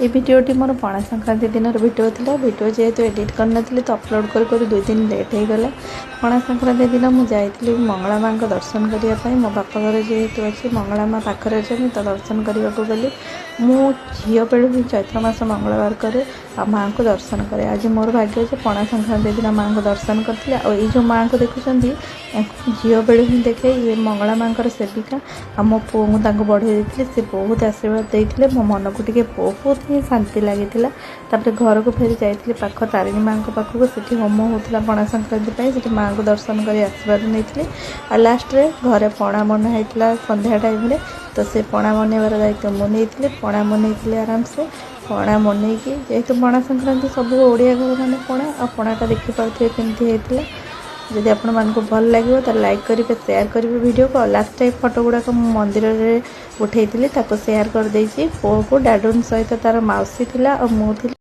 ये भिडटी मोर पणा संक्रांति दिन भिडियो था। भिडियो जेहेतु एडिट करनी तो अपलोड कर 2 दिन लेट हो गला। पणा संक्रांति दिन मुझे मंगला माँ को दर्शन करने मो बापा घर जेहेतु अच्छी मंगला माँ पाखे अच्छे तो दर्शन करने को गली। मु झील बेलू ही चैत्र मास मंगलवार करे आ माँ को दर्शन करे। आज मोर भाग्य अच्छे पणा संक्रांति दिन माँ को दर्शन करी। जो माँ को देखुं झील बेलू ही देखे ये मंगला माँ सेविका आ मो पु को बढ़े देती सी बहुत आशीर्वाद देते मो मन को टे बहुत ही शांति लगी। घर को फेरी जाइए पाख तारिणी माँ पाखक से होम होता पणा संक्रांति से माँ को दर्शन कर आशीर्वाद नहीं। आ लास्ट रे घरे पणा बना होता संध्या टाइम तो से पणा बनइबार दायित्व मुझे पणा बनई आराम से पणा बनई जेहेतु पणा संक्रांति सब ओडिया घर मैंने पणा आ पणाटा देखिपे केमती होता। जदि आपण मानक भल लगे तो लाइक करेंगे शेयर करेंगे वीडियो को। लास्ट टाइम फोटो गुड़ाक मंदिर में उठे शेयर कर पुओ को डाडून सहित तार मौसी थी और मु थी।